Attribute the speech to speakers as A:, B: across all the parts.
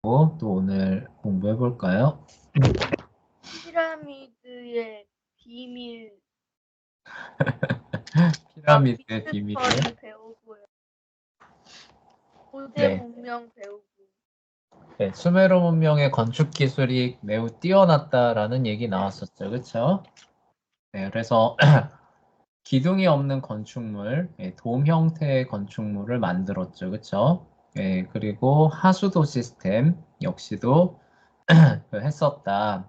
A: 또 오늘 공부해 볼까요?
B: 피라미드의 비밀,
A: 피라미드의 비밀이요?
B: 미스터리 배우고요. 고대
A: 네.
B: 문명 배우고.
A: 네, 수메르 문명의 건축 기술이 매우 뛰어났다라는 얘기 나왔었죠. 그렇죠? 네, 그래서 기둥이 없는 건축물, 돔 형태의 건축물을 만들었죠. 그렇죠? 네, 그리고 하수도 시스템 역시도 했었다.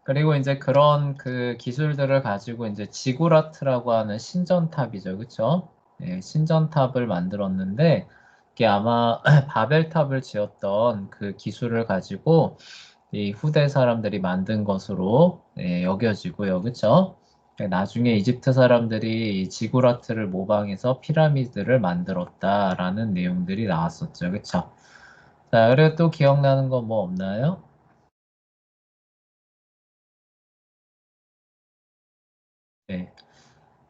A: 그리고 이제 그런 그 기술들을 가지고 이제 지구라트라고 하는 신전탑이죠. 그쵸? 네, 신전탑을 만들었는데, 이게 아마 바벨탑을 지었던 그 기술을 가지고 이 후대 사람들이 만든 것으로 여겨지고요. 그쵸? 네, 나중에 이집트 사람들이 이 지구라트를 모방해서 피라미드를 만들었다라는 내용들이 나왔었죠. 그쵸? 자, 그리고 또 기억나는 거 뭐 없나요? 네.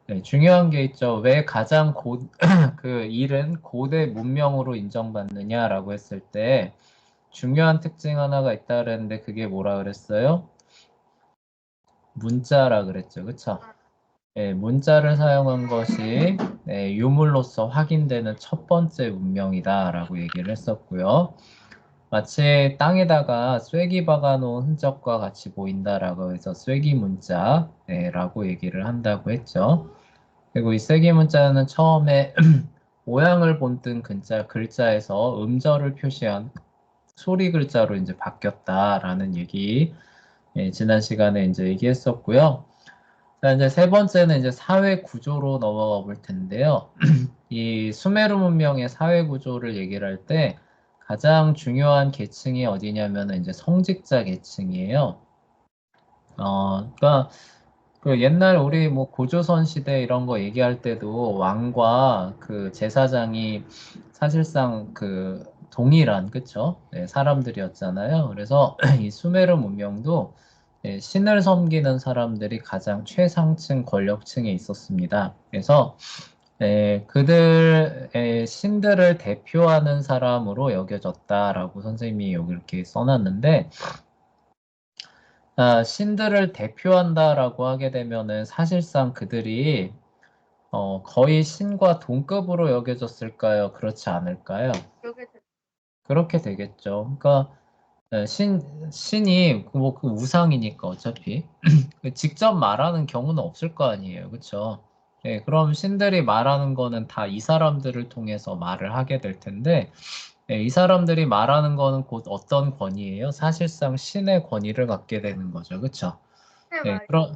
A: 네, 중요한 게 있죠. 왜 가장 그 일은 고대 문명으로 인정받느냐라고 했을 때 중요한 특징 하나가 있다 그랬는데 그게 뭐라 그랬어요? 문자라 그랬죠. 그쵸? 네, 문자를 사용한 것이 유물로서 확인되는 첫 번째 문명이다라고 얘기를 했었고요. 마치 땅에다가 쐐기 박아놓은 흔적과 같이 보인다라고 해서 쐐기 문자라고 얘기를 한다고 했죠. 그리고 이 세기 문자는 처음에 모양을 본뜬 글자에서 음절을 표시한 소리 글자로 이제 바뀌었다라는 얘기, 지난 시간에 이제 얘기했었고요. 자, 이제 세 번째는 이제 사회 구조로 넘어가 볼 텐데요. 이 수메르 문명의 사회 구조를 얘기를 할 때 가장 중요한 계층이 어디냐면은 이제 성직자 계층이에요. 그러니까 그 옛날 우리 뭐 고조선 시대 이런 거 얘기할 때도 왕과 그 제사장이 사실상 그 동일한 그쵸? 네, 사람들이었잖아요. 그래서 이 수메르 문명도 신을 섬기는 사람들이 가장 최상층 권력층에 있었습니다. 그래서 그들의 신들을 대표하는 사람으로 여겨졌다라고 선생님이 여기 이렇게 써놨는데 신들을 대표한다라고 하게 되면은 사실상 그들이 거의 신과 동급으로 여겨졌을까요? 그렇지 않을까요?
B: 그렇게 됐
A: 그렇게 되겠죠. 그러니까 신이 뭐 그 우상이니까 어차피 직접 말하는 경우는 없을 거 아니에요. 그렇죠? 예, 그럼 신들이 말하는 거는 다 이 사람들을 통해서 말을 하게 될 텐데 이 사람들이 말하는 거는 곧 어떤 권위예요? 사실상 신의 권위를 갖게 되는 거죠. 그렇죠? 네,
B: 말이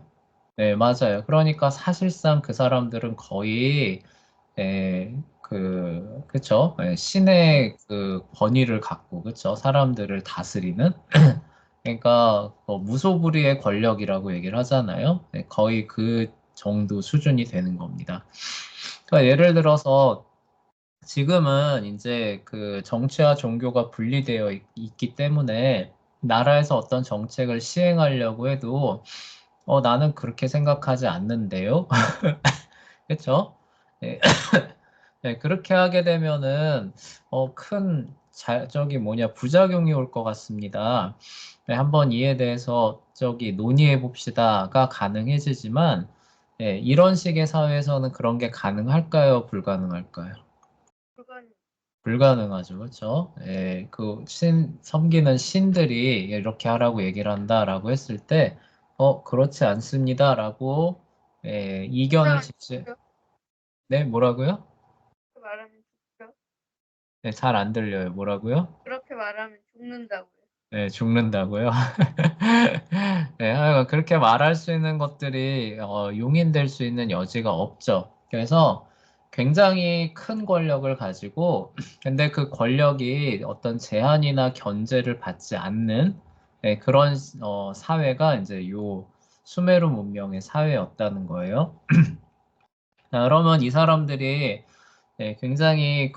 A: 네, 맞아요. 그러니까 사실상 그 사람들은 거의, 그쵸? 신의 그 권위를 갖고, 그쵸? 사람들을 다스리는? 그러니까, 무소불위의 권력이라고 얘기를 하잖아요. 네, 거의 그 정도 수준이 되는 겁니다. 그러니까 예를 들어서, 지금은 이제 그 정치와 종교가 분리되어 있기 때문에, 나라에서 어떤 정책을 시행하려고 해도, 나는 그렇게 생각하지 않는데요. 그쵸? 네, 네, 그렇게 하게 되면은, 저기 뭐냐, 부작용이 올 것 같습니다. 네, 한번 이에 대해서 저기 논의해 봅시다가 가능해지지만, 이런 식의 사회에서는 그런 게 가능할까요? 불가능할까요?
B: 불가능.
A: 불가능하죠. 그렇죠? 그 섬기는 신들이 이렇게 하라고 얘기를 한다라고 했을 때, 그렇지 않습니다라고 이견을
B: 말하면
A: 제시,
B: 죽죠?
A: 네, 뭐라고요?
B: 그렇게 말하면 죽죠?
A: 네, 잘 안 들려요. 뭐라고요?
B: 그렇게 말하면 죽는다고요.
A: 네, 죽는다고요? 네, 그렇게 말할 수 있는 것들이 용인될 수 있는 여지가 없죠. 그래서 굉장히 큰 권력을 가지고, 근데 그 권력이 어떤 제한이나 견제를 받지 않는 그런 사회가 이제 요 수메르 문명의 사회였다는 거예요. 자, 그러면 이 사람들이 굉장히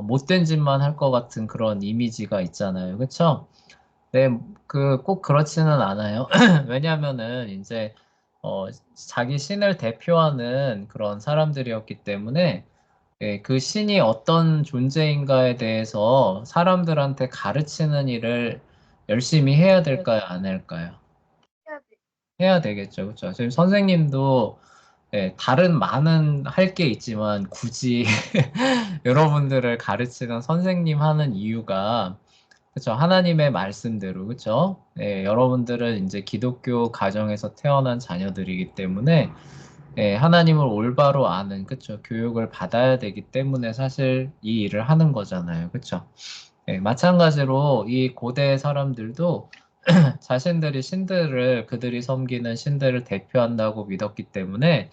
A: 못된 짓만 할 것 같은 그런 이미지가 있잖아요. 그쵸? 네, 꼭 그렇지는 않아요. 왜냐면은, 이제, 어, 자기 신을 대표하는 그런 사람들이었기 때문에, 예, 그 신이 어떤 존재인가에 대해서 사람들한테 가르치는 일을 열심히 해야 될까요? 안 할까요?
B: 해야 돼.
A: 해야 되겠죠. 그렇죠? 지금 선생님도 예, 다른 많은 할 게 있지만 굳이 여러분들을 가르치는 선생님 하는 이유가 그렇죠. 하나님의 말씀대로 그렇죠. 예, 여러분들은 이제 기독교 가정에서 태어난 자녀들이기 때문에 예, 하나님을 올바로 아는 그렇죠. 교육을 받아야 되기 때문에 사실 이 일을 하는 거잖아요. 그렇죠. 예, 마찬가지로 이 고대 사람들도 자신들이 신들을 그들이 섬기는 신들을 대표한다고 믿었기 때문에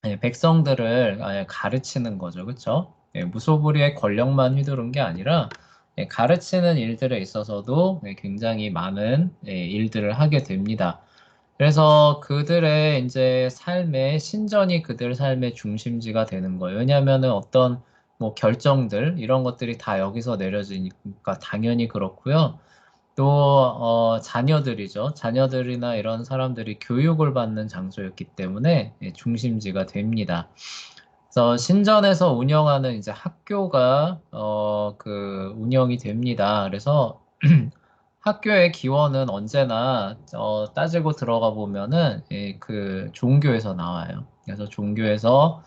A: 예, 백성들을 가르치는 거죠. 그렇죠? 예, 무소불위의 권력만 휘두른 게 아니라 예, 가르치는 일들에 있어서도 예, 굉장히 많은 일들을 하게 됩니다. 그래서 그들의 이제 삶의 신전이 그들 삶의 중심지가 되는 거예요. 왜냐하면은 어떤 뭐 결정들 이런 것들이 다 여기서 내려지니까 당연히 그렇고요. 또 자녀들이죠. 자녀들이나 이런 사람들이 교육을 받는 장소였기 때문에 예, 중심지가 됩니다. 그래서 신전에서 운영하는 이제 학교가 그 운영이 됩니다. 그래서 학교의 기원은 언제나 따지고 들어가 보면은 예, 그 종교에서 나와요. 그래서 종교에서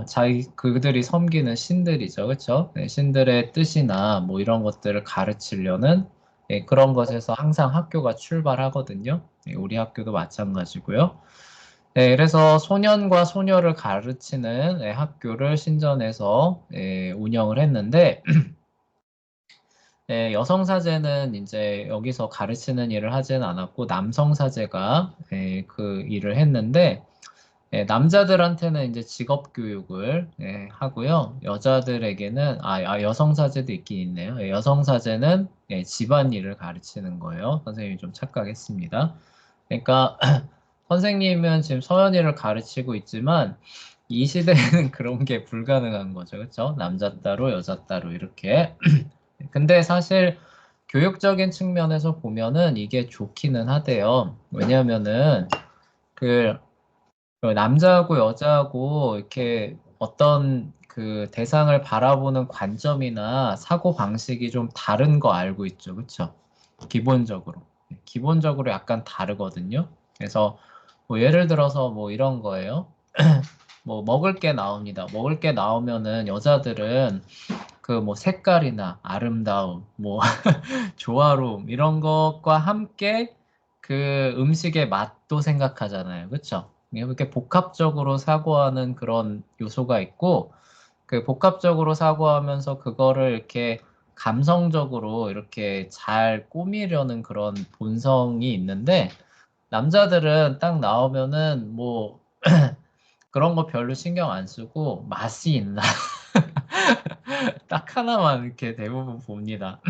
A: 자기 그들이 섬기는 신들이죠, 그렇죠? 신들의 뜻이나 뭐 이런 것들을 가르치려는 예, 그런 것에서 항상 학교가 출발하거든요. 예, 우리 학교도 마찬가지고요. 네, 그래서 소년과 소녀를 가르치는 예, 학교를 신전에서 예, 운영을 했는데 네, 여성 사제는 이제 여기서 가르치는 일을 하지는 않았고 남성 사제가 그 일을 했는데 남자들한테는 이제 직업 교육을 하고요. 여자들에게는 여성 사제도 있긴 있네요. 여성 사제는 집안 일을 가르치는 거예요. 선생님이 좀 착각했습니다. 그러니까 선생님은 지금 서연이를 가르치고 있지만 이 시대에는 그런 게 불가능한 거죠. 그렇죠? 남자 따로 여자 따로 이렇게. 근데 사실 교육적인 측면에서 보면은 이게 좋기는 하대요. 왜냐면은 그, 그 남자하고 여자하고 이렇게 어떤 그 대상을 바라보는 관점이나 사고 방식이 좀 다른 거 알고 있죠. 그쵸? 기본적으로. 기본적으로 약간 다르거든요. 그래서 뭐 예를 들어서 뭐 이런 거예요. 뭐 먹을 게 나옵니다. 먹을 게 나오면은 여자들은 그 뭐 색깔이나 아름다움, 뭐 조화로움 이런 것과 함께 그 음식의 맛도 생각하잖아요. 그렇죠? 이렇게 복합적으로 사고하는 그런 요소가 있고 그 복합적으로 사고하면서 그거를 이렇게 감성적으로 이렇게 잘 꾸미려는 그런 본성이 있는데 남자들은 딱 나오면은 뭐 그런 거 별로 신경 안 쓰고 맛이 있나 딱 하나만 이렇게 대부분 봅니다.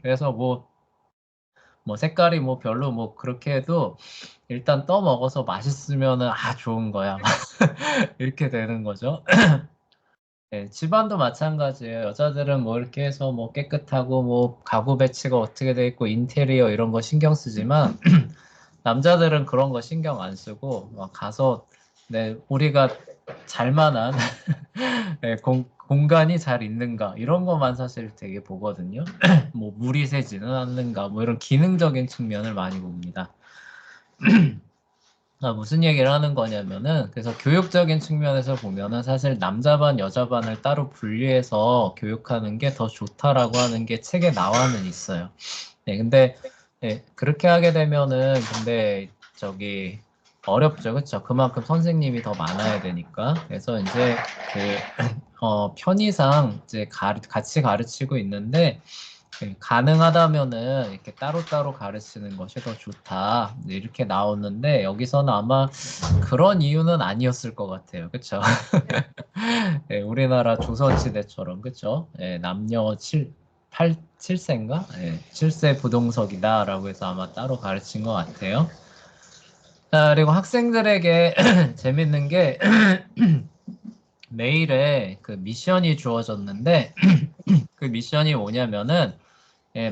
A: 그래서 뭐 색깔이 뭐 별로 뭐 그렇게 해도 일단 떠 먹어서 맛있으면은 좋은 거야. 이렇게 되는 거죠. 네, 집안도 마찬가지예요. 여자들은 뭐 이렇게 해서 뭐 깨끗하고 뭐 가구 배치가 어떻게 돼 있고 인테리어 이런 거 신경 쓰지만 남자들은 그런 거 신경 안 쓰고 가서 우리가 잘 만한 공간이 잘 있는가 이런 것만 사실 되게 보거든요. 뭐 물이 새지는 않는가 뭐 이런 기능적인 측면을 많이 봅니다. 무슨 얘기를 하는 거냐면은 그래서 교육적인 측면에서 보면은 사실 남자 반 여자 반을 따로 분리해서 교육하는 게 더 좋다라고 하는 게 책에 나와는 있어요. 네, 근데 그렇게 하게 되면은 근데 저기 어렵죠, 그렇죠? 그만큼 선생님이 더 많아야 되니까. 그래서 이제 편의상 이제 같이 가르치고 있는데 가능하다면은 이렇게 따로따로 가르치는 것이 더 좋다. 이제 이렇게 나오는데 여기서는 아마 그런 이유는 아니었을 것 같아요. 그렇죠? 우리나라 조선시대처럼 그렇죠? 남녀 7세인가? 7세 부동석이다라고 해서 아마 따로 가르친 것 같아요. 자, 그리고 학생들에게 재밌는 게 매일에 그 미션이 주어졌는데 그 미션이 뭐냐면은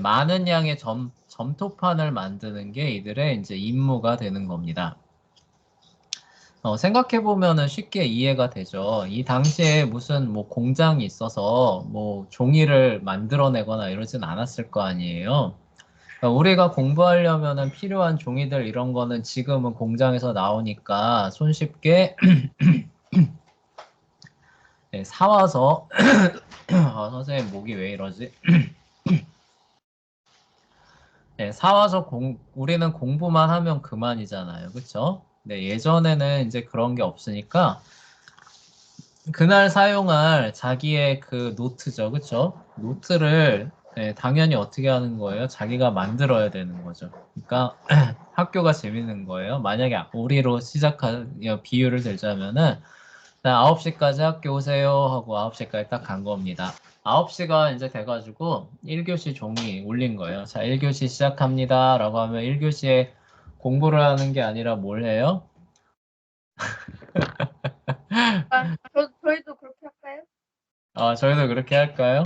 A: 많은 양의 점토판을 만드는 게 이들의 이제 임무가 되는 겁니다. 생각해 보면은 쉽게 이해가 되죠. 이 당시에 무슨 뭐 공장이 있어서 뭐 종이를 만들어내거나 이러진 않았을 거 아니에요. 그러니까 우리가 공부하려면은 필요한 종이들 이런 거는 지금은 공장에서 나오니까 손쉽게 네, 사와서 선생님 목이 왜 이러지? 네, 사와서 우리는 공부만 하면 그만이잖아요. 그쵸? 네, 예전에는 이제 그런 게 없으니까 그날 사용할 자기의 그 노트죠. 그쵸? 노트를 네, 당연히 어떻게 하는 거예요? 자기가 만들어야 되는 거죠. 그러니까 학교가 재밌는 거예요. 만약에 우리로 시작한 비유를 들자면은 9시까지 학교 오세요 하고 9시까지 딱 간 겁니다. 9시가 이제 돼가지고 1교시 종이 울린 거예요. 자, 1교시 시작합니다 라고 하면 1교시에 공부를 하는 게 아니라 뭘 해요?
B: 저희도 그렇게 할까요?
A: 저희도 그렇게 할까요?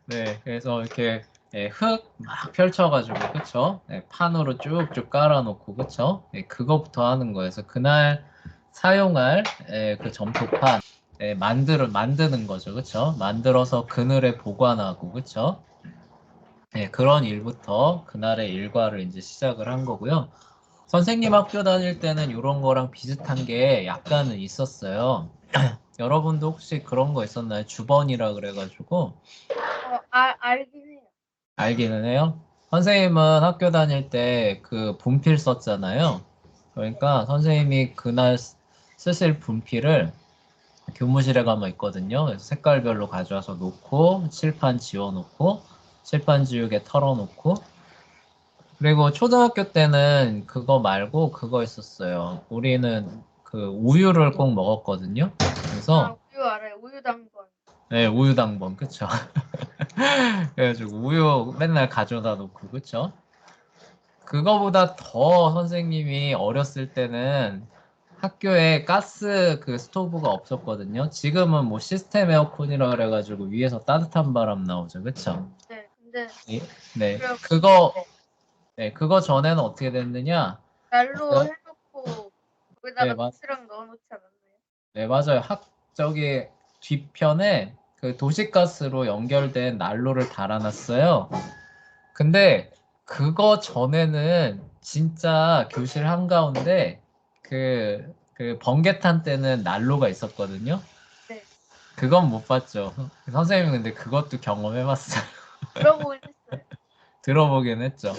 A: 네, 그래서 이렇게 흙 막 펼쳐가지고, 그쵸? 네, 판으로 쭉쭉 깔아놓고, 그쵸? 네, 그거부터 하는 거예요. 그래서 그날 사용할 그 점토판 만드는 거죠, 그쵸? 만들어서 그늘에 보관하고, 그쵸? 네, 그런 일부터 그날의 일과를 이제 시작을 한 거고요. 선생님 학교 다닐 때는 이런 거랑 비슷한 게 약간은 있었어요. 여러분도 혹시 그런 거 있었나요? 주번이라 그래가지고.
B: 알긴 해요.
A: 알기는 해요. 선생님은 학교 다닐 때 그 분필 썼잖아요. 그러니까 선생님이 그날 쓰실 분필을 교무실에 가면 있거든요. 그래서 색깔별로 가져와서 놓고 칠판 지워놓고 칠판 지우개 털어놓고 그리고 초등학교 때는 그거 말고 그거 있었어요. 우리는 그 우유를 꼭 먹었거든요. 그래서
B: 우유 알아요. 우유 당번.
A: 네, 우유 당번 그쵸? 그래가지고 우유 맨날 가져다 놓고 그쵸? 그거보다 더 선생님이 어렸을 때는 학교에 가스 그 스토브가 없었거든요. 지금은 뭐 시스템 에어컨이라 그래가지고 위에서 따뜻한 바람 나오죠. 그쵸?
B: 네, 근데
A: 예? 네.
B: 그래
A: 그거 전에는 어떻게 됐느냐?
B: 난로 해놓고
A: 네,
B: 거기다가 도시락 넣어놓지 않았나요?
A: 네, 맞아요. 저기 뒤편에 그 도시가스로 연결된 난로를 달아놨어요. 근데 그거 전에는 진짜 교실 한가운데 그 번개탄 때는 난로가 있었거든요.
B: 네,
A: 그건 못 봤죠. 선생님은 근데 그것도 경험해봤어요.
B: 들어보긴 했어요.
A: 들어보긴 했죠.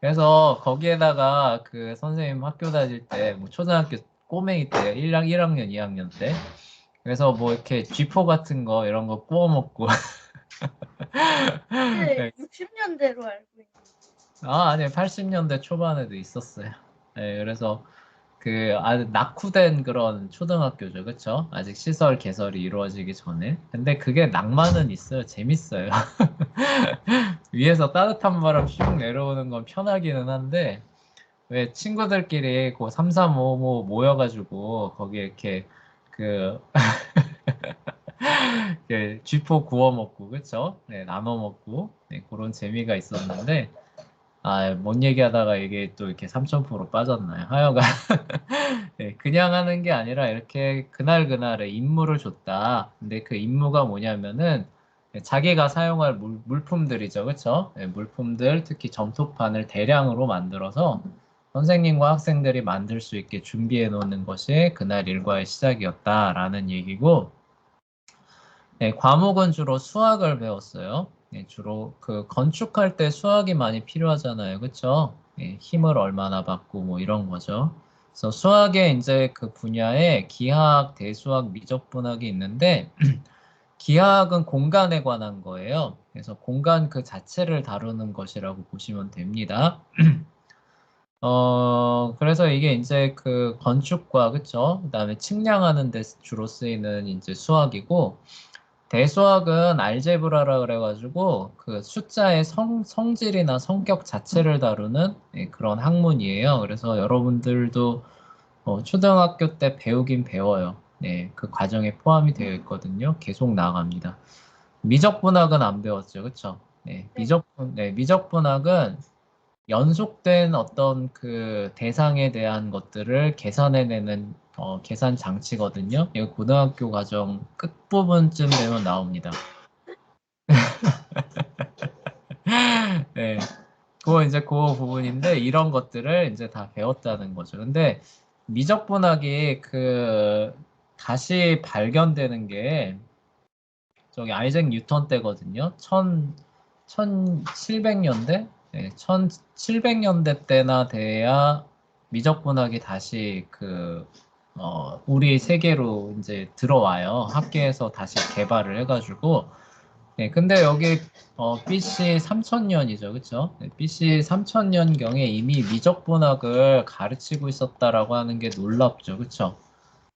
A: 그래서 거기에다가 그 선생님 학교 다닐 때, 뭐 초등학교 꼬맹이 때, 1학년, 2학년 때, 그래서 뭐 이렇게 쥐포 같은 거 이런 거 구워 먹고
B: 근데
A: 네.
B: 60년대로 알고 있는데.
A: 아니 80년대 초반에도 있었어요. 네, 그래서 그 아주 낙후된 그런 초등학교죠, 그쵸? 아직 시설 개설이 이루어지기 전에. 근데 그게 낭만은 있어요, 재밌어요. 위에서 따뜻한 바람 슉 내려오는 건 편하기는 한데 왜 친구들끼리 그 3355 모여가지고 거기 이렇게 그 쥐포 구워 먹고 그쵸? 네, 나눠 먹고 네, 그런 재미가 있었는데 뭔 얘기하다가 이게 또 이렇게 삼천포로 빠졌나요? 하여간 네, 그냥 하는 게 아니라 이렇게 그날그날의 임무를 줬다. 근데 그 임무가 뭐냐면은 자기가 사용할 물품들이죠. 그쵸? 네, 물품들, 특히 점토판을 대량으로 만들어서 선생님과 학생들이 만들 수 있게 준비해 놓는 것이 그날 일과의 시작이었다라는 얘기고, 네, 과목은 주로 수학을 배웠어요. 네, 주로 그 건축할 때 수학이 많이 필요하잖아요. 그쵸? 네, 힘을 얼마나 받고 뭐 이런 거죠. 그래서 수학의 이제 그 분야에 기하학, 대수학, 미적분학이 있는데 기하학은 공간에 관한 거예요. 그래서 공간 그 자체를 다루는 것이라고 보시면 됩니다. 그래서 이게 이제 그 건축과, 그쵸? 그다음에 측량하는 데 주로 쓰이는 이제 수학이고, 대수학은 알제브라라 그래가지고 그 숫자의 성질이나 성격 자체를 다루는 그런 학문이에요. 그래서 여러분들도 초등학교 때 배우긴 배워요. 네, 그 과정에 포함이 되어 있거든요. 계속 나아갑니다. 미적분학은 안 배웠죠, 그쵸? 네,
B: 네,
A: 미적분학은 연속된 어떤 그 대상에 대한 것들을 계산해내는 계산 장치거든요. 이거 고등학교 과정 끝부분쯤 되면 나옵니다. 네. 그거 이제 그 부분인데 이런 것들을 이제 다 배웠다는 거죠. 근데 미적분학이 다시 발견되는 게 저기 아이작 뉴턴 때거든요. 1700년대? 네, 1700년대 때나 돼야 미적분학이 다시 우리 세계로 이제 들어와요. 학계에서 다시 개발을 해가지고. 네, 근데 여기 BC 3000년이죠, 그쵸? 네, BC 3000년경에 이미 미적분학을 가르치고 있었다라고 하는 게 놀랍죠, 그쵸?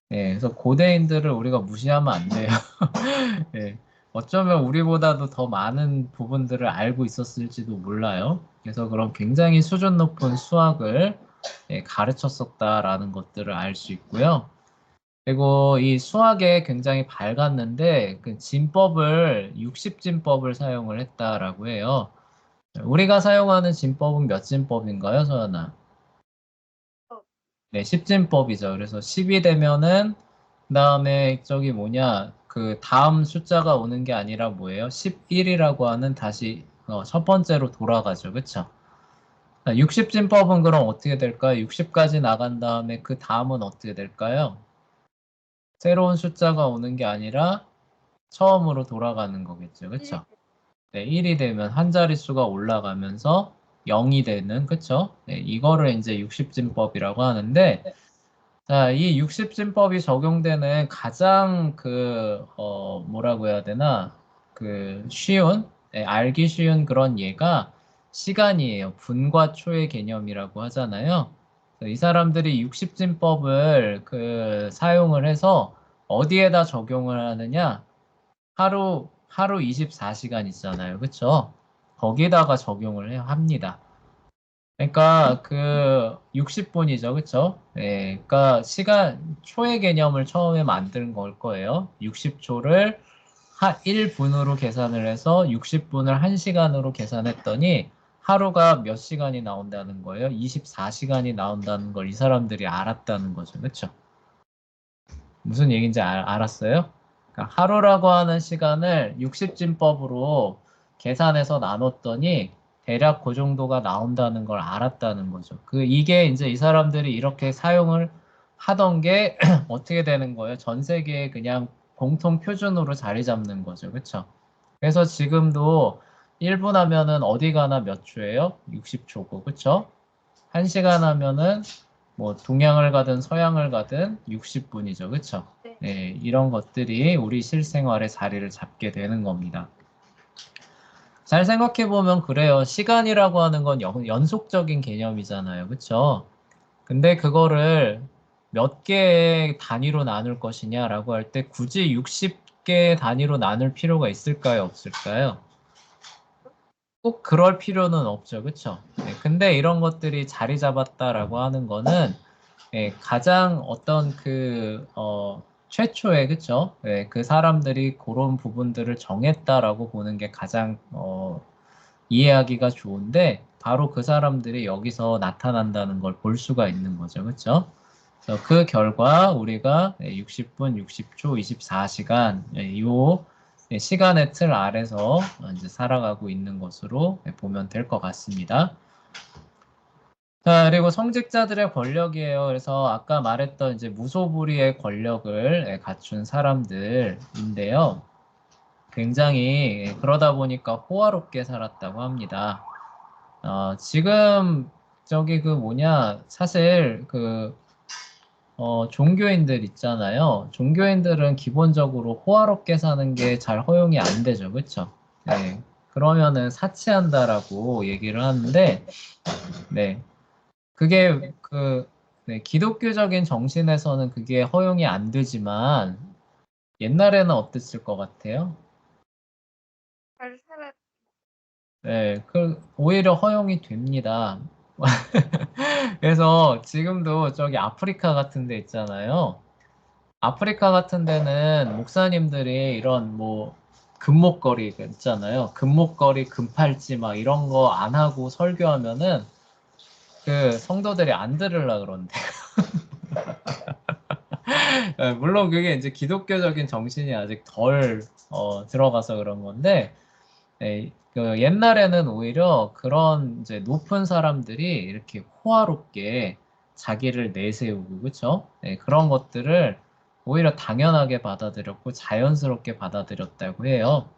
A: 네, 그래서 고대인들을 우리가 무시하면 안 돼요. 네, 어쩌면 우리보다도 더 많은 부분들을 알고 있었을지도 몰라요. 그래서 그런 굉장히 수준 높은 수학을 가르쳤었다라는 것들을 알 수 있고요. 그리고 이 수학에 굉장히 밝았는데 그 진법을 60진법을 사용을 했다라고 해요. 우리가 사용하는 진법은 몇 진법인가요, 서연아? 네, 10진법이죠. 그래서 10이 되면은 그다음에 저기 뭐냐 그 다음 숫자가 오는 게 아니라 뭐예요? 11이라고 하는 다시 첫 번째로 돌아가죠. 그쵸? 60진법은 그럼 어떻게 될까요? 60까지 나간 다음에 그 다음은 어떻게 될까요? 새로운 숫자가 오는 게 아니라 처음으로 돌아가는 거겠죠. 그쵸? 네, 1이 되면 한 자릿수가 올라가면서 0이 되는, 그쵸? 네, 이거를 이제 60진법이라고 하는데, 자, 이 60진법이 적용되는 가장 뭐라고 해야 되나, 알기 쉬운 그런 예가 시간이에요. 분과 초의 개념이라고 하잖아요. 이 사람들이 60진법을 사용을 해서 어디에다 적용을 하느냐? 하루 24시간 있잖아요. 그쵸? 거기다가 적용을 합니다. 그러니까 60분이죠. 그쵸? 예, 그러니까 초의 개념을 처음에 만든 걸 거예요. 60초를 1분으로 계산을 해서 60분을 1시간으로 계산했더니 하루가 몇 시간이 나온다는 거예요? 24시간이 나온다는 걸 이 사람들이 알았다는 거죠. 그쵸? 무슨 얘기인지 알았어요? 그러니까 하루라고 하는 시간을 60진법으로 계산해서 나눴더니 대략 그 정도가 나온다는 걸 알았다는 거죠. 이게 이제 이 사람들이 이렇게 사용을 하던 게 어떻게 되는 거예요? 전 세계에 그냥 공통 표준으로 자리 잡는 거죠. 그쵸? 그래서 지금도 1분 하면은 어디 가나 몇 초예요? 60초고. 그쵸? 1시간 하면은 뭐 동양을 가든 서양을 가든 60분이죠. 그쵸?
B: 네.
A: 네, 이런 것들이 우리 실생활에 자리를 잡게 되는 겁니다. 잘 생각해보면 그래요. 시간이라고 하는 건 연속적인 개념이잖아요. 그쵸? 근데 그거를 몇 개의 단위로 나눌 것이냐라고 할 때 굳이 60개의 단위로 나눌 필요가 있을까요? 없을까요? 꼭 그럴 필요는 없죠. 그쵸? 네, 근데 이런 것들이 자리 잡았다라고 하는 거는 가장 어떤 최초에, 그쵸? 그 사람들이 그런 부분들을 정했다라고 보는 게 가장, 이해하기가 좋은데, 바로 그 사람들이 여기서 나타난다는 걸 볼 수가 있는 거죠. 그쵸? 그래서 그 결과 우리가 60분, 60초, 24시간, 이 시간의 틀 아래서 이제 살아가고 있는 것으로 보면 될 것 같습니다. 자, 그리고 성직자들의 권력이에요. 그래서 아까 말했던 이제 무소불위의 권력을 갖춘 사람들인데요. 굉장히 그러다 보니까 호화롭게 살았다고 합니다. 지금 사실 종교인들 있잖아요. 종교인들은 기본적으로 호화롭게 사는 게 잘 허용이 안 되죠. 그쵸? 네. 그러면은 사치한다라고 얘기를 하는데, 네. 그게 네, 기독교적인 정신에서는 그게 허용이 안 되지만 옛날에는 어땠을 것 같아요?
B: 잘 살았.
A: 네, 오히려 허용이 됩니다. 그래서 지금도 저기 아프리카 같은 데 있잖아요. 아프리카 같은 데는 목사님들이 이런 뭐 금목걸이 있잖아요. 금목걸이, 금팔찌 막 이런 거 안 하고 설교하면은 성도들이 안 들으려 그러는데. 물론 그게 이제 기독교적인 정신이 아직 덜 들어가서 그런 건데, 그 옛날에는 오히려 그런 이제 높은 사람들이 이렇게 호화롭게 자기를 내세우고, 그쵸? 그런 것들을 오히려 당연하게 받아들였고 자연스럽게 받아들였다고 해요.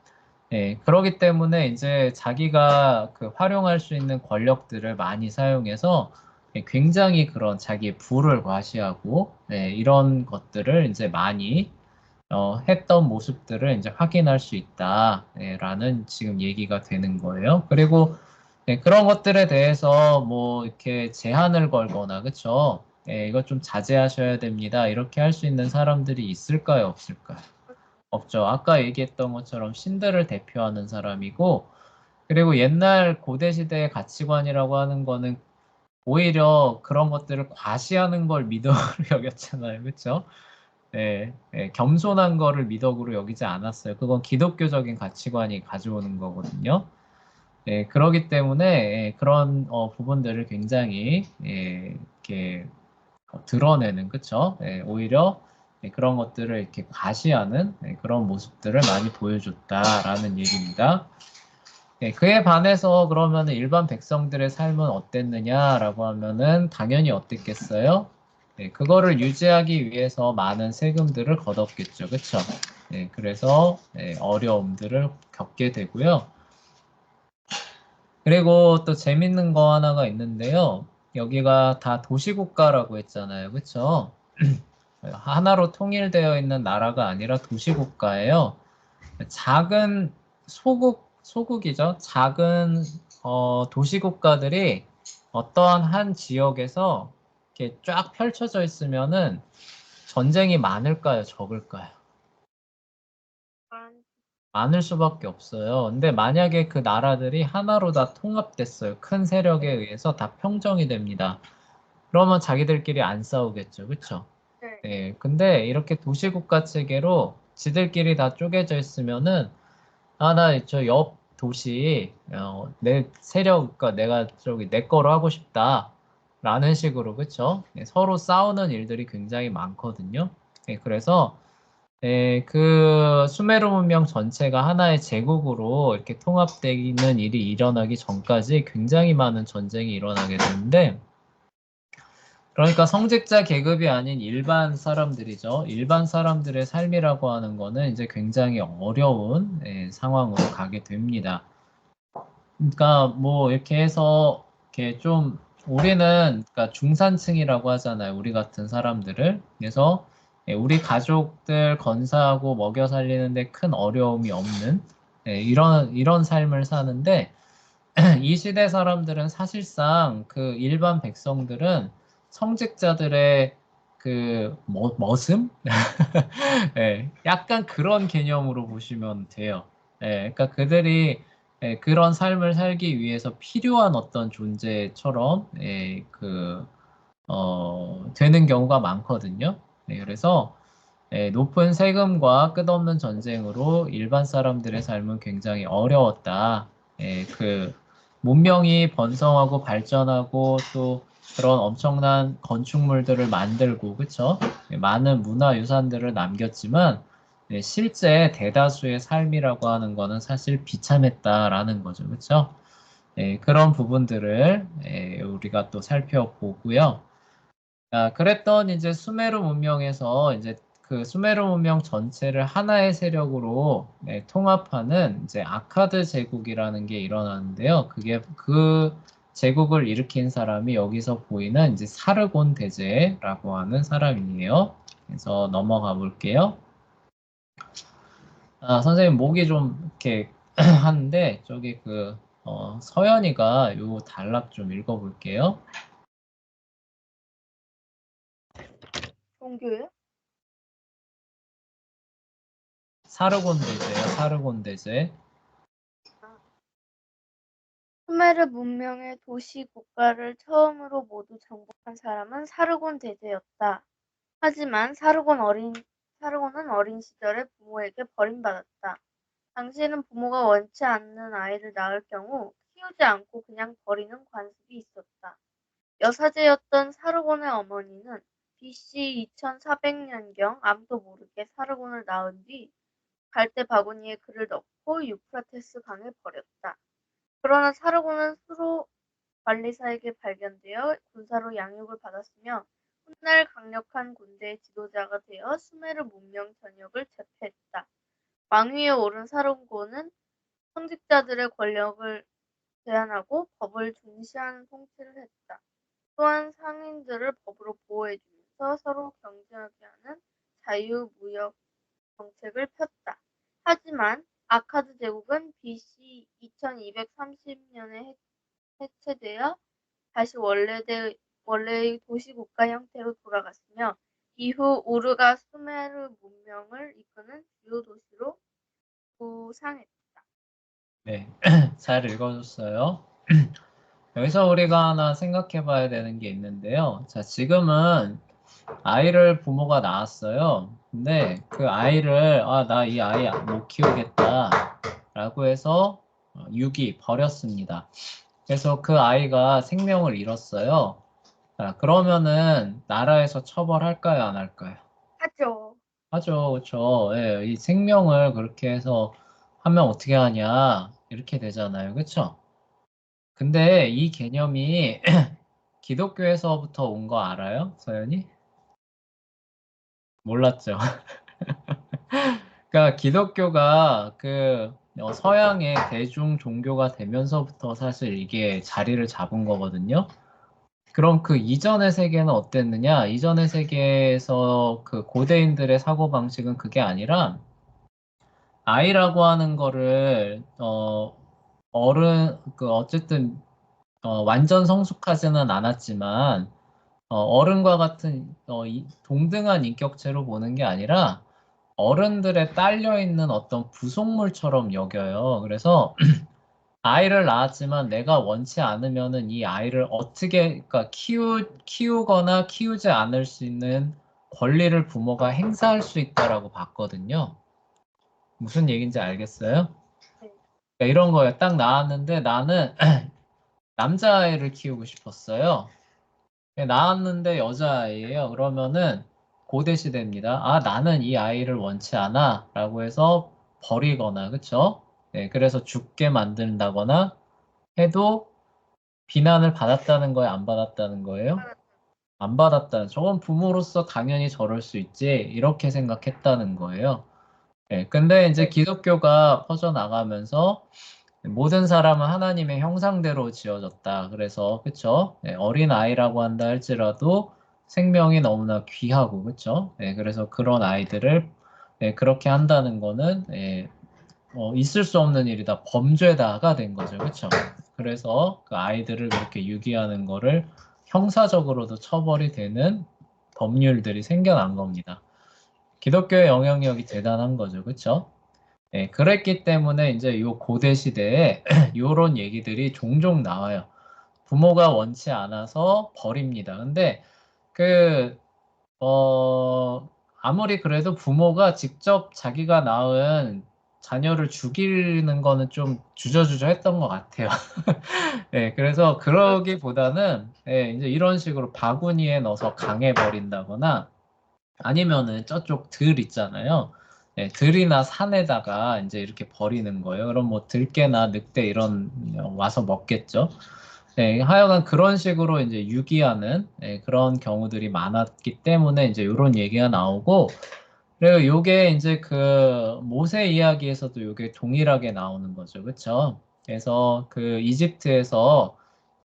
A: 그러기 때문에 이제 자기가 그 활용할 수 있는 권력들을 많이 사용해서 굉장히 그런 자기의 부를 과시하고 이런 것들을 이제 많이 했던 모습들을 이제 확인할 수 있다라는 지금 얘기가 되는 거예요. 그리고 그런 것들에 대해서 뭐 이렇게 제한을 걸거나 그쵸? 이것 좀 자제하셔야 됩니다. 이렇게 할 수 있는 사람들이 있을까요? 없을까요? 없죠. 아까 얘기했던 것처럼 신들을 대표하는 사람이고, 그리고 옛날 고대 시대의 가치관이라고 하는 거는 오히려 그런 것들을 과시하는 걸 미덕으로 여겼잖아요. 그렇죠? 겸손한 거를 미덕으로 여기지 않았어요. 그건 기독교적인 가치관이 가져오는 거거든요. 그러기 때문에 그런 부분들을 굉장히 이렇게 드러내는, 그쵸? 오히려 그런 것들을 이렇게 과시하는 그런 모습들을 많이 보여줬다라는 얘기입니다. 그에 반해서 그러면 일반 백성들의 삶은 어땠느냐라고 하면은 당연히 어땠겠어요? 그거를 유지하기 위해서 많은 세금들을 걷었겠죠. 그쵸? 그래서 어려움들을 겪게 되고요. 그리고 또 재밌는 거 하나가 있는데요. 여기가 다 도시국가라고 했잖아요. 그쵸? 하나로 통일되어 있는 나라가 아니라 도시국가예요. 작은 소국이죠. 작은 도시국가들이 어떠한 한 지역에서 이렇게 쫙 펼쳐져 있으면은 전쟁이 많을까요? 적을까요?
B: 한
A: 많을 수밖에 없어요. 근데 만약에 그 나라들이 하나로 다 통합됐어요. 큰 세력에 의해서 다 평정이 됩니다. 그러면 자기들끼리 안 싸우겠죠. 그쵸?
B: 네.
A: 근데 이렇게 도시국가 체계로 지들끼리 다 쪼개져 있으면은 나 저 옆 도시 내 세력, 그러니까 내가 저기 내 거로 하고 싶다 라는 식으로 그쵸? 서로 싸우는 일들이 굉장히 많거든요. 그래서 그 수메르 문명 전체가 하나의 제국으로 이렇게 통합되는 일이 일어나기 전까지 굉장히 많은 전쟁이 일어나게 되는데, 그러니까 성직자 계급이 아닌 일반 사람들이죠. 일반 사람들의 삶이라고 하는 거는 이제 굉장히 어려운 상황으로 가게 됩니다. 그러니까 뭐 이렇게 해서 이렇게 좀 우리는 그러니까 중산층이라고 하잖아요. 우리 같은 사람들을. 그래서 우리 가족들 건사하고 먹여 살리는데 큰 어려움이 없는 이런 삶을 사는데 이 시대 사람들은 사실상 그 일반 백성들은 성직자들의 그 머슴? 약간 그런 개념으로 보시면 돼요. 그러니까 그들이 그런 삶을 살기 위해서 필요한 어떤 존재처럼 되는 경우가 많거든요. 그래서 높은 세금과 끝없는 전쟁으로 일반 사람들의 삶은 굉장히 어려웠다. 그 문명이 번성하고 발전하고 또 그런 엄청난 건축물들을 만들고, 그쵸? 많은 문화유산들을 남겼지만, 실제 대다수의 삶이라고 하는 거는 사실 비참했다라는 거죠. 그쵸? 그런 부분들을 우리가 또 살펴보고요. 그랬던 이제 수메르 문명에서 이제 그 수메르 문명 전체를 하나의 세력으로 통합하는 이제 아카드 제국이라는 게 일어나는데요. 그게 그 제국을 일으킨 사람이 여기서 보이는 이제 사르곤 대제라고 하는 사람이에요. 그래서 넘어가 볼게요. 선생님 목이 좀 이렇게 하는데 저기 그 서연이가 요 단락 좀 읽어볼게요.
B: 종교요?
A: 사르곤 대제요. 사르곤 대제.
B: 수메르 문명의 도시 국가를 처음으로 모두 정복한 사람은 사르곤 대제였다. 하지만 사르곤은 어린 시절에 부모에게 버림받았다. 당시에는 부모가 원치 않는 아이를 낳을 경우 키우지 않고 그냥 버리는 관습이 있었다. 여사제였던 사르곤의 어머니는 BC 2400년경 아무도 모르게 사르곤을 낳은 뒤 갈대 바구니에 그를 넣고 유프라테스 강에 버렸다. 그러나 사르곤은 수로 관리사에게 발견되어 군사로 양육을 받았으며 훗날 강력한 군대의 지도자가 되어 수메르 문명 전역을 제패했다. 왕위에 오른 사르곤은 성직자들의 권력을 제한하고 법을 중시하는 통치를 했다. 또한 상인들을 법으로 보호해주면서 서로 경쟁하게 하는 자유무역 정책을 폈다. 하지만 아카드 제국은 BC 2230년에 해체되어 다시 원래의 도시국가 형태로 돌아갔으며 이후 우르가 수메르 문명을 이끄는 주요 도시로 부상했다.
A: 네, 잘 읽어줬어요. 여기서 우리가 하나 생각해 봐야 되는 게 있는데요. 자, 지금은 아이를 부모가 낳았어요. 근데 그 아이를, 나 이 아이 못 키우겠다. 라고 해서 유기, 버렸습니다. 그래서 그 아이가 생명을 잃었어요. 자, 그러면은 나라에서 처벌할까요, 안 할까요?
B: 하죠.
A: 하죠, 그렇죠. 예, 이 생명을 그렇게 해서 하면 어떻게 하냐 이렇게 되잖아요, 그렇죠? 근데 이 개념이 기독교에서부터 온 거 알아요, 서연이? 몰랐죠. 그러니까 기독교가 그 서양의 대중 종교가 되면서부터 사실 이게 자리를 잡은 거거든요. 그럼 그 이전의 세계는 어땠느냐? 이전의 세계에서 그 고대인들의 사고 방식은 그게 아니라 아이라고 하는 거를 어른 그 어쨌든 완전 성숙하지는 않았지만 어른과 같은 동등한 인격체로 보는 게 아니라 어른들에 딸려 있는 어떤 부속물처럼 여겨요. 그래서 아이를 낳았지만 내가 원치 않으면은 이 아이를 어떻게 그러니까 키우거나 키우지 않을 수 있는 권리를 부모가 행사할 수 있다라고 봤거든요. 무슨 얘기인지 알겠어요?
B: 네.
A: 그러니까 이런 거예요. 딱 나왔는데 나는 남자아이를 키우고 싶었어요. 낳았는데 여자아이예요. 그러면은 고대 시대입니다. 나는 이 아이를 원치 않아. 라고 해서 버리거나, 그쵸? 네, 그래서 죽게 만든다거나 해도 비난을 받았다는 거예요? 안 받았다는 거예요? 안 받았다는, 저건 부모로서 당연히 저럴 수 있지. 이렇게 생각했다는 거예요. 네, 근데 이제 기독교가 퍼져나가면서 모든 사람은 하나님의 형상대로 지어졌다. 그래서 그쵸? 네, 어린 아이라고 한다 할지라도 생명이 너무나 귀하고 그쵸? 네, 그래서 그런 아이들을 그렇게 한다는 거는 있을 수 없는 일이다. 범죄다가 된 거죠. 그쵸? 그래서 그 아이들을 그렇게 유기하는 거를 형사적으로도 처벌이 되는 법률들이 생겨난 겁니다. 기독교의 영향력이 대단한 거죠. 그쵸? 네, 그랬기 때문에 이제 요 고대 시대에 요런 얘기들이 종종 나와요. 부모가 원치 않아서 버립니다. 근데 그, 아무리 그래도 부모가 직접 자기가 낳은 자녀를 죽이는 거는 좀 주저주저 했던 것 같아요. 네, 그래서 그러기보다는 이제 이런 식으로 바구니에 넣어서 강에 버린다거나 아니면은 저쪽 들 있잖아요. 네, 들이나 산에다가 이제 이렇게 버리는 거예요. 그럼 뭐 들깨나 늑대 이런 와서 먹겠죠. 네, 하여간 그런 식으로 이제 유기하는 그런 경우들이 많았기 때문에 이제 이런 얘기가 나오고 그리고 요게 이제 그 모세 이야기에서도 요게 동일하게 나오는 거죠. 그렇죠? 그래서 그 이집트에서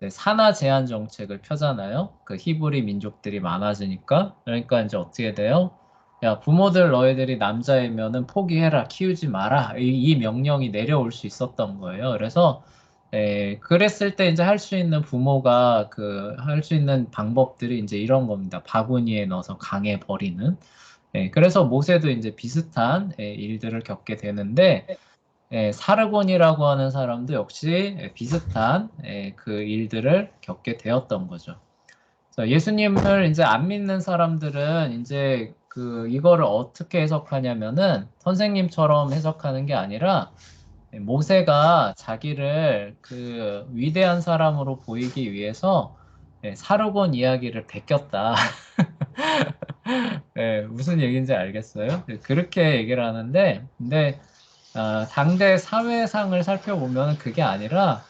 A: 산화 제한 정책을 펴잖아요. 그 히브리 민족들이 많아지니까. 그러니까 이제 어떻게 돼요? 야, 부모들 너희들이 남자이면은 포기해라, 키우지 마라. 이 명령이 내려올 수 있었던 거예요. 그래서 그랬을 때 이제 할 수 있는 부모가 그 할 수 있는 방법들이 이제 이런 겁니다. 바구니에 넣어서 강에 버리는. 그래서 모세도 이제 비슷한 일들을 겪게 되는데 사르곤이라고 하는 사람도 역시 비슷한 그 일들을 겪게 되었던 거죠. 그래서 예수님을 이제 안 믿는 사람들은 이제 그 이거를 어떻게 해석하냐면은 선생님처럼 해석하는 게 아니라 모세가 자기를 그 위대한 사람으로 보이기 위해서 사르곤 이야기를 베꼈다. 무슨 얘기인지 알겠어요? 그렇게 얘기를 하는데, 근데 당대 사회상을 살펴보면 그게 아니라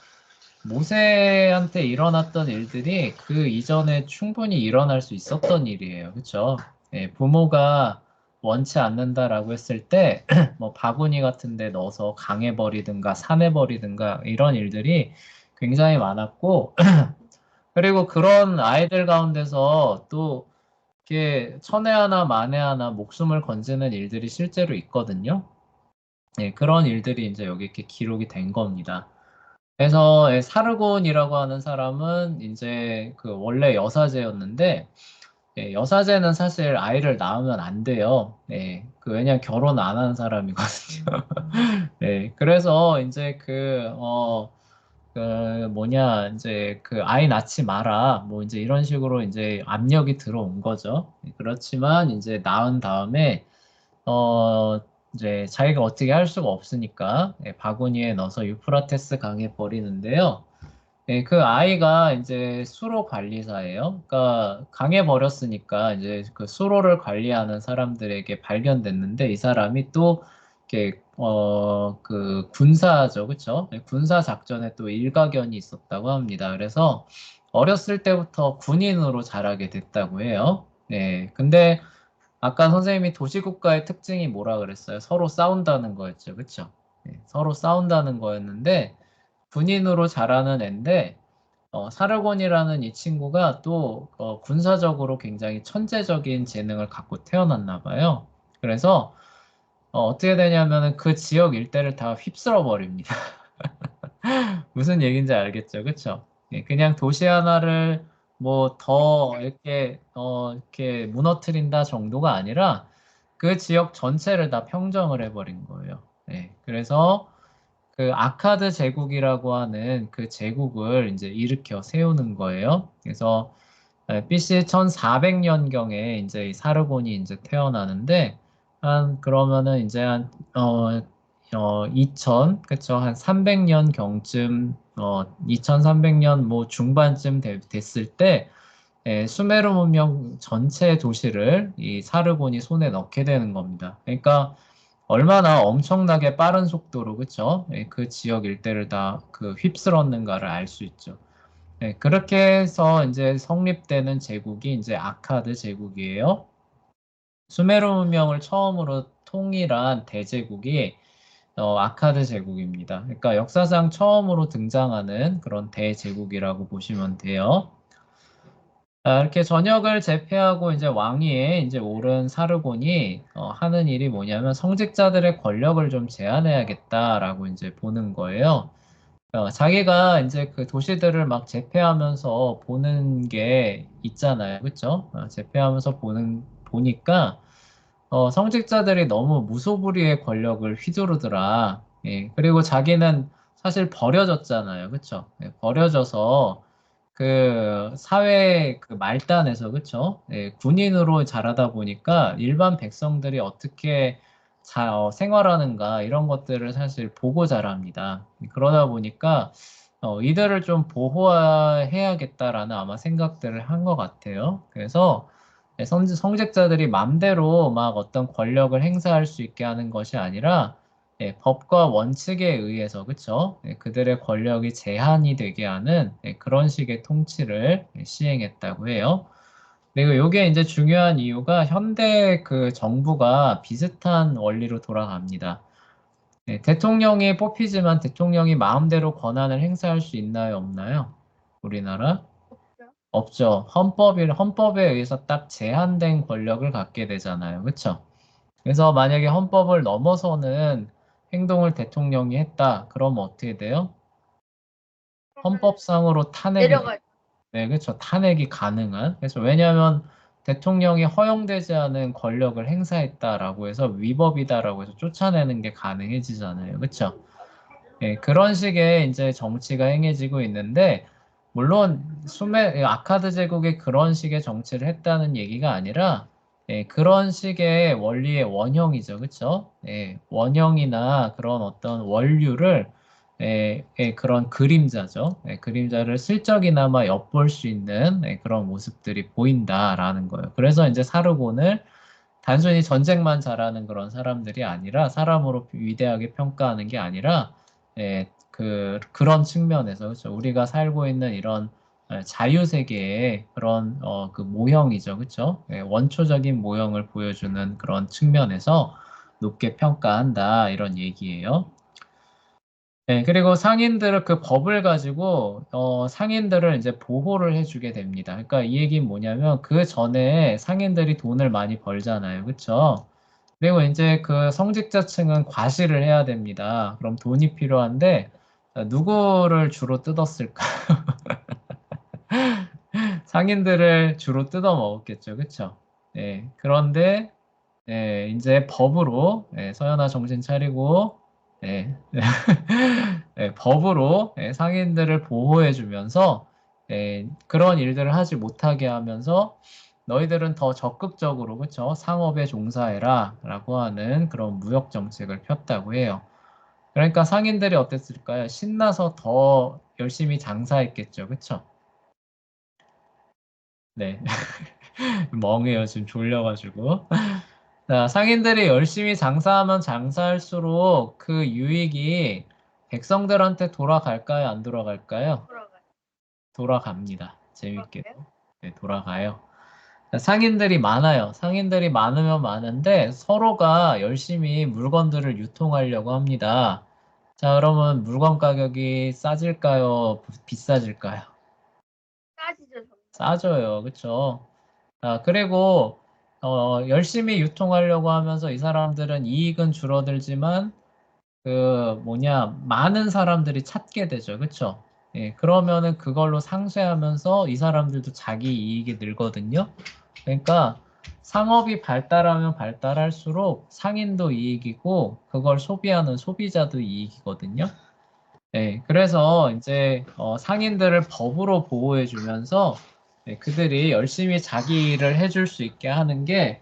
A: 모세한테 일어났던 일들이 그 이전에 충분히 일어날 수 있었던 일이에요. 그렇죠? 부모가 원치 않는다라고 했을 때 뭐 바구니 같은 데 넣어서 강에 버리든가 산에 버리든가 이런 일들이 굉장히 많았고 그리고 그런 아이들 가운데서 또 이렇게 천에 하나 만에 하나 목숨을 건지는 일들이 실제로 있거든요. 그런 일들이 이제 여기 이렇게 기록이 된 겁니다. 그래서 사르곤이라고 하는 사람은 이제 그 원래 여사제였는데 여사제는 사실 아이를 낳으면 안 돼요. 왜냐면 결혼 안 한 사람이거든요. 그래서 이제 그 뭐냐 이제 그 아이 낳지 마라 뭐 이제 이런 식으로 이제 압력이 들어온 거죠. 그렇지만 이제 낳은 다음에 어 이제 자기가 어떻게 할 수가 없으니까 바구니에 넣어서 유프라테스 강에 버리는데요. 그 아이가 이제 수로 관리사예요. 그러니까 강에 버렸으니까 이제 그 수로를 관리하는 사람들에게 발견됐는데 이 사람이 또 이렇게 그 군사죠, 그렇죠? 군사 작전에 또 일가견이 있었다고 합니다. 그래서 어렸을 때부터 군인으로 자라게 됐다고 해요. 근데 아까 선생님이 도시국가의 특징이 뭐라 그랬어요? 서로 싸운다는 거였죠, 그렇죠? 서로 싸운다는 거였는데 군인으로 자라는 애인데 사르곤이라는 이 친구가 또 군사적으로 굉장히 천재적인 재능을 갖고 태어났나 봐요. 그래서 어떻게 되냐면은 그 지역 일대를 다 휩쓸어 버립니다. 무슨 얘기인지 알겠죠, 그렇죠? 그냥 도시 하나를 뭐 더 이렇게 무너뜨린다 정도가 아니라 그 지역 전체를 다 평정을 해버린 거예요. 그래서 그 아카드 제국이라고 하는 그 제국을 이제 일으켜 세우는 거예요. 그래서 BC 1400년경에 이제 이 사르곤이 이제 태어나는데 한 그러면은 이제 한 2000 그쵸 한 300년 경쯤 2300년 뭐 중반쯤 됐을 때 수메르 문명 전체 도시를 이 사르곤이 손에 넣게 되는 겁니다. 그러니까 얼마나 엄청나게 빠른 속도로 그쵸? 그 지역 일대를 다 그 휩쓸었는가를 알 수 있죠. 그렇게 해서 이제 성립되는 제국이 이제 아카드 제국이에요. 수메르 문명을 처음으로 통일한 대제국이 아카드 제국입니다. 그러니까 역사상 처음으로 등장하는 그런 대제국이라고 보시면 돼요. 이렇게 전역을 제패하고 이제 왕위에 이제 오른 사르곤이 하는 일이 뭐냐면 성직자들의 권력을 좀 제한해야겠다라고 이제 보는 거예요. 자기가 이제 그 도시들을 막 제패하면서 보는 게 있잖아요. 그쵸? 제패하면서 보니까, 성직자들이 너무 무소불위의 권력을 휘두르더라. 그리고 자기는 사실 버려졌잖아요. 그쵸? 버려져서 그 사회 그 말단에서, 그쵸? 군인으로 자라다 보니까 일반 백성들이 어떻게 생활하는가 이런 것들을 사실 보고 자랍니다. 그러다 보니까 이들을 좀 보호해야겠다라는 아마 생각들을 한 것 같아요. 그래서 성직자들이 맘대로 막 어떤 권력을 행사할 수 있게 하는 것이 아니라 법과 원칙에 의해서 그쵸? 그들의 권력이 제한이 되게 하는 그런 식의 통치를 시행했다고 해요. 그리고 이게 이제 중요한 이유가 현대 그 정부가 비슷한 원리로 돌아갑니다. 대통령이 뽑히지만 대통령이 마음대로 권한을 행사할 수 있나요, 없나요? 우리나라?
B: 없죠.
A: 없죠. 헌법에 의해서 딱 제한된 권력을 갖게 되잖아요. 그렇죠? 그래서 만약에 헌법을 넘어서는 행동을 대통령이 했다. 그러면 어떻게 돼요?
B: 그러면
A: 헌법상으로 탄핵이
B: 내려가죠.
A: 네, 그렇죠. 탄핵이 가능한. 그래서 왜냐하면 대통령이 허용되지 않은 권력을 행사했다라고 해서 위법이다라고 해서 쫓아내는 게 가능해지잖아요. 그렇죠? 그런 식의 이제 정치가 행해지고 있는데 물론 아카드 제국이 그런 식의 정치를 했다는 얘기가 아니라 그런 식의 원리의 원형이죠. 그렇죠? 원형이나 그런 어떤 원류를 그런 그림자죠. 그림자를 슬쩍이나마 엿볼 수 있는 그런 모습들이 보인다라는 거예요. 그래서 이제 사르곤을 단순히 전쟁만 잘하는 그런 사람들이 아니라 사람으로 위대하게 평가하는 게 아니라 그런 측면에서 그렇죠. 우리가 살고 있는 이런 자유세계의 그런 그 모형이죠. 그렇죠? 원초적인 모형을 보여주는 그런 측면에서 높게 평가한다 이런 얘기예요. 그리고 상인들을 그 법을 가지고 상인들을 이제 보호를 해주게 됩니다. 그러니까 이 얘기는 뭐냐면 그 전에 상인들이 돈을 많이 벌잖아요, 그렇죠? 그리고 이제 그 성직자층은 과시를 해야 됩니다. 그럼 돈이 필요한데 누구를 주로 뜯었을까? 상인들을 주로 뜯어 먹었겠죠, 그렇죠? 그런데 이제 법으로 서연아 정신 차리고 예, 법으로 상인들을 보호해주면서 그런 일들을 하지 못하게 하면서 너희들은 더 적극적으로 그쵸? 상업에 종사해라라고 하는 그런 무역 정책을 폈다고 해요. 그러니까 상인들이 어땠을까요? 신나서 더 열심히 장사했겠죠, 그쵸? 네, 멍해요 지금 졸려가지고. 자, 상인들이 열심히 장사하면 장사할수록 그 유익이 백성들한테 돌아갈까요? 안 돌아갈까요?
B: 돌아가요.
A: 돌아갑니다.
B: 그렇게요?
A: 재밌게도. 네, 돌아가요. 자, 상인들이 많아요. 상인들이 많으면 많은데 서로가 열심히 물건들을 유통하려고 합니다. 자, 그러면 물건 가격이 싸질까요? 비싸질까요?
B: 따지죠, 점점.
A: 싸져요. 그쵸? 그리고 열심히 유통하려고 하면서 이 사람들은 이익은 줄어들지만 그 뭐냐 많은 사람들이 찾게 되죠. 그쵸? 그러면은 그걸로 상쇄하면서 이 사람들도 자기 이익이 늘거든요. 그러니까 상업이 발달하면 발달할수록 상인도 이익이고 그걸 소비하는 소비자도 이익이거든요. 그래서 이제 상인들을 법으로 보호해주면서 그들이 열심히 자기 일을 해줄 수 있게 하는 게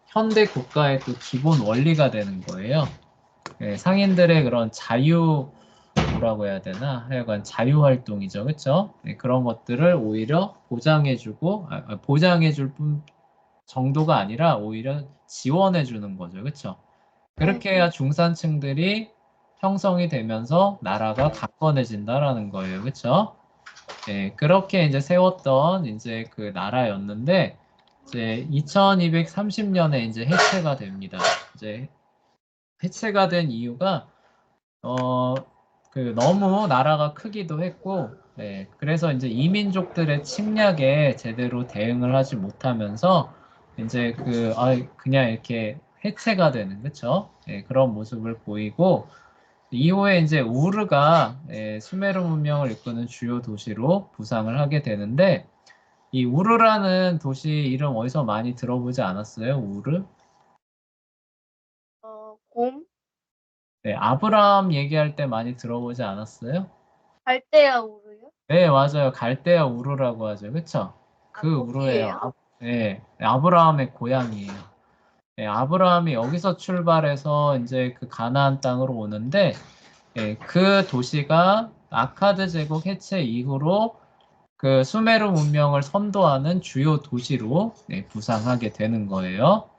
A: 현대 국가의 또 기본 원리가 되는 거예요. 상인들의 그런 자유, 뭐라고 해야 되나? 하여간 자유활동이죠. 그쵸? 그런 것들을 오히려 보장해주고, 보장해줄 뿐 정도가 아니라 오히려 지원해주는 거죠. 그쵸? 그렇게 해야 중산층들이 형성이 되면서 나라가 강건해진다라는 거예요. 그쵸? 그렇게 이제 세웠던 이제 그 나라였는데, 이제 2230년에 이제 해체가 됩니다. 이제 해체가 된 이유가 어, 너무 나라가 크기도 했고, 그래서 이제 이민족들의 침략에 제대로 대응을 하지 못하면서 이제 그냥 이렇게 해체가 되는, 그쵸? 그런 모습을 보이고, 이후에 이제 우르가 수메르 문명을 이끄는 주요 도시로 부상을 하게 되는데, 이 우르라는 도시 이름 어디서 많이 들어보지 않았어요? 우르?
B: 곰?
A: 네, 아브라함 얘기할 때 많이 들어보지 않았어요?
B: 갈대아 우르요?
A: 네, 맞아요. 갈대아 우르라고 하죠. 그쵸?
B: 아,
A: 그 우르예요.
B: 거기에요?
A: 네, 아브라함의 고향이에요. 네, 아브라함이 여기서 출발해서 이제 그 가나안 땅으로 오는데, 그 도시가 아카드 제국 해체 이후로 그 수메르 문명을 선도하는 주요 도시로 부상하게 되는 거예요.